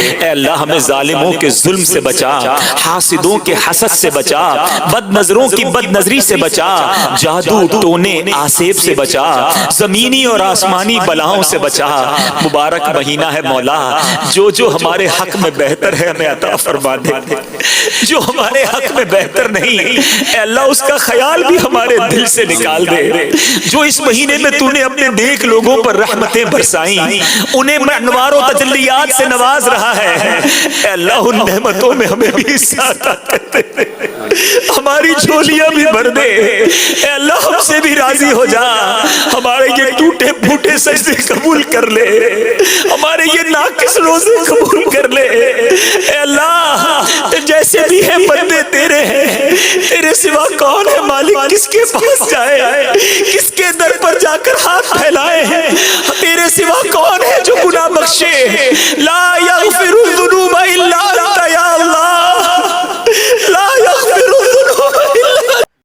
اے اللہ ہمیں ظالموں کے ظلم سے بچا، حاسدوں کے حسد سے بچا، بد نظروں کی بد نظری سے بچا، جادو ٹونے آسیب سے بچا، زمینی اور آسمانی بلاؤں سے بچا۔ مبارک مہینہ ہے مولا، جو ہمارے حق میں بہتر ہے ہمیں عطا فرما دے، جو ہمارے حق میں بہتر نہیں اے اللہ اس کا خیال بھی ہمارے دل سے نکال دے۔ جو اس مہینے میں تو نے اپنے نیک لوگوں پر رحمتیں برسائیں، انہیں انوار و تجلیات سے نواز رہا ہے، اے اللہ ان نعمتوں میں ہمیں بھی حصہ عطا کر دے، ہماری جھولیاں بھی بھر دے، اے اللہ ہم سے بھی راضی ہو جا، ہمارے یہ ٹوٹے پھوٹے سجدے قبول کر لے، ہمارے یہ ناقص روزے قبول کر لے، اے اللہ جیسے بھی ہیں بندے تیرے ہیں، تیرے سوا کون ہے مالک، کس کے پاس جائے، کس کے در پر جا کر ہاتھ پھیلائے ہیں، تیرے سوا کون ہے جو گناہ بخشے، لا یغفر